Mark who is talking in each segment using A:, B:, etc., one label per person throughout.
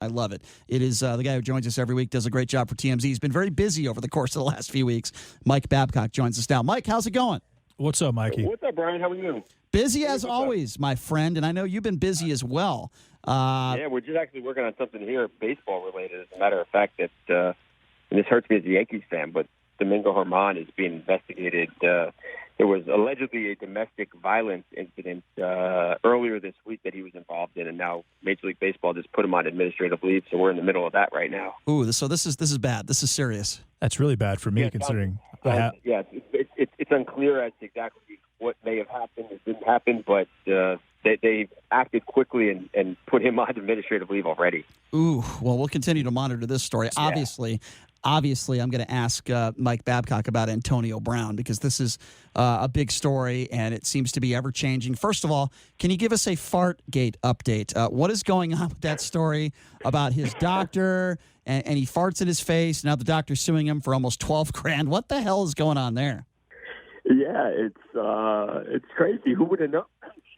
A: I love it. It is the guy who joins us every week, does a great job for TMZ. He's been very busy over the course of the last few weeks. Mike Babcock joins us now. Mike, how's it going?
B: What's up, Mikey?
C: What's up, Brian? How are you?
A: Busy as always, my friend, and I know you've been busy as well.
C: Yeah, we're just actually working on something here, baseball related. As a matter of fact, that and this hurts me as a Yankees fan, but Domingo Germán is being investigated. There was allegedly a domestic violence incident earlier this week that he was involved in, and now Major League Baseball just put him on administrative leave. So we're in the middle of that right now.
A: Ooh, so this is bad. This is serious.
B: That's really bad for me, considering.
C: It's unclear as to exactly what may have happened. It didn't happen, but they acted quickly and put him on administrative leave already.
A: Ooh, well, we'll continue to monitor this story.
C: Yeah.
A: Obviously, I'm going to ask Mike Babcock about Antonio Brown because this is a big story and it seems to be ever-changing. First of all, can you give us a Fartgate update? What is going on with that story about his doctor and he farts in his face? Now the doctor's suing him for almost $12,000. What the hell is going on there?
C: Yeah, it's crazy. Who would have known?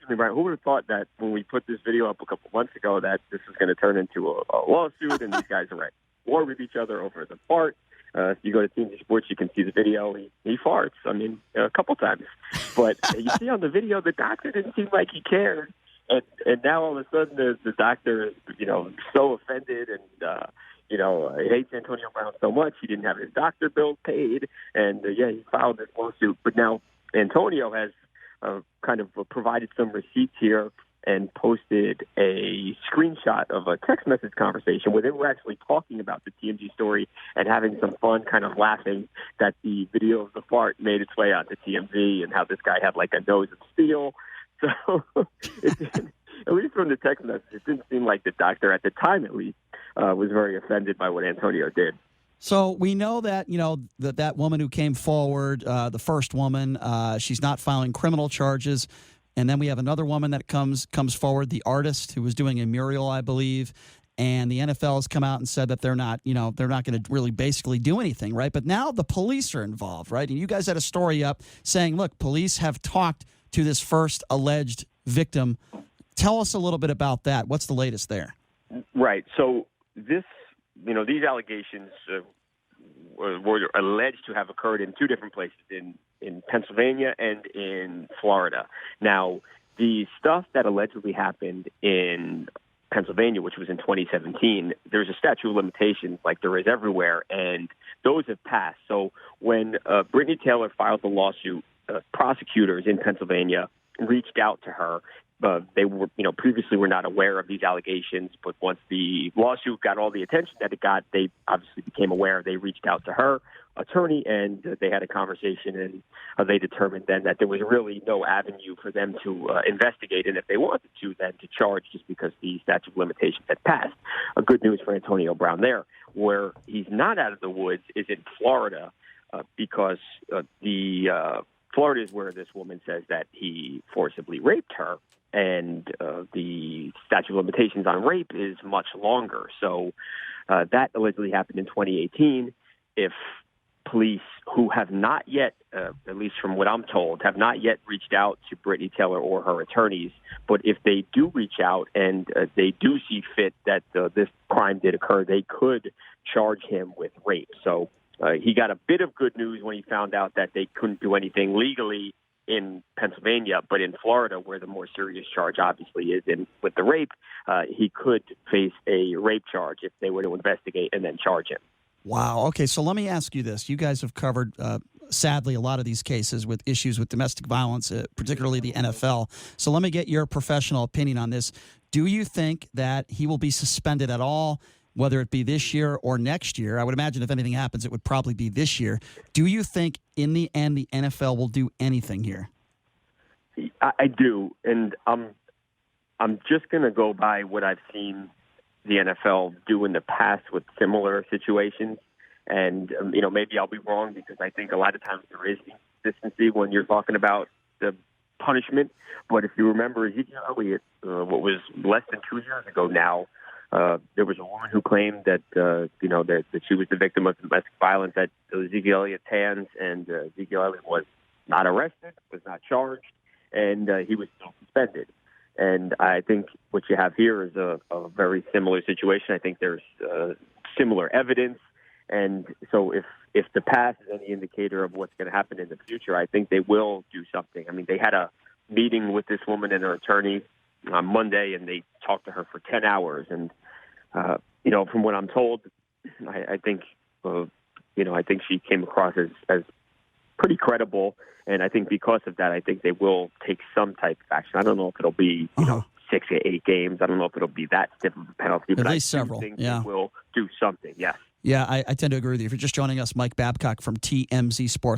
C: Who would have thought that when we put this video up a couple months ago that this was going to turn into a lawsuit and these guys are at war with each other over the fart? If you go to TMZ Sports, you can see the video. He farts. I mean, a couple times. But you see on the video, the doctor didn't seem like he cared. And now all of a sudden the doctor is, so offended and, he hates Antonio Brown so much. He didn't have his doctor bill paid. And, he filed this lawsuit. But now Antonio has kind of provided some receipts here and posted a screenshot of a text message conversation where they were actually talking about the TMZ story and having some fun, kind of laughing that the video of the fart made its way out to TMZ and how this guy had like a nose of steel. So at least from the text message, it didn't seem like the doctor, at the time at least, was very offended by what Antonio did.
A: So we know that, that woman who came forward, the first woman, she's not filing criminal charges. And then we have another woman that comes forward, the artist who was doing a mural, I believe. And the NFL has come out and said that they're not going to really basically do anything, right? But now the police are involved, right? And you guys had a story up saying, look, police have talked to this first alleged victim. Tell us a little bit about that. What's the latest there?
C: Right. So these allegations were alleged to have occurred in two different places, in Pennsylvania and in Florida. Now, the stuff that allegedly happened in Pennsylvania, which was in 2017, there's a statute of limitations like there is everywhere, and those have passed. So when Brittany Taylor filed the lawsuit, prosecutors in Pennsylvania reached out to her. They were, previously were not aware of these allegations, but once the lawsuit got all the attention that it got, they obviously became aware. They reached out to her attorney and they had a conversation, and they determined then that there was really no avenue for them to investigate, and if they wanted to, then to charge just because the statute of limitations had passed. Good news for Antonio Brown there. Where he's not out of the woods is in Florida because Florida is where this woman says that he forcibly raped her. And the statute of limitations on rape is much longer. So that allegedly happened in 2018. If police who have not yet, at least from what I'm told, have not yet reached out to Brittany Taylor or her attorneys, but if they do reach out and they do see fit that this crime did occur, they could charge him with rape. So he got a bit of good news when he found out that they couldn't do anything legally in Pennsylvania, but in Florida, where the more serious charge obviously is with the rape, he could face a rape charge if they were to investigate and then charge him.
A: Wow. Okay, so let me ask you this. You guys have covered, sadly, a lot of these cases with issues with domestic violence, particularly the NFL. So let me get your professional opinion on this. Do you think that he will be suspended at all, whether it be this year or next year? I would imagine if anything happens, it would probably be this year. Do you think in the end the NFL will do anything here?
C: I do, and I'm just going to go by what I've seen the NFL do in the past with similar situations. And, maybe I'll be wrong because I think a lot of times there is inconsistency when you're talking about the punishment. But if you remember Ezekiel Elliott, what was less than 2 years ago now, there was a woman who claimed that, that she was the victim of domestic violence at Ezekiel Elliott's hands, and Ezekiel Elliott was not arrested, was not charged, and he was still suspended. And I think what you have here is a very similar situation. I think there's similar evidence. And so if the past is any indicator of what's going to happen in the future, I think they will do something. I mean, they had a meeting with this woman and her attorney on Monday, and they talked to her for 10 hours. And, from what I'm told, I think she came across as pretty credible. And I think because of that, I think they will take some type of action. I don't know if it'll be, 6 or 8 games. I don't know if it'll be that stiff of a penalty.
A: At
C: but
A: least
C: I
A: several.
C: think
A: Yeah.
C: they will do something, yes.
A: Yeah, I tend to agree with you. If you're just joining us, Mike Babcock from TMZ Sports.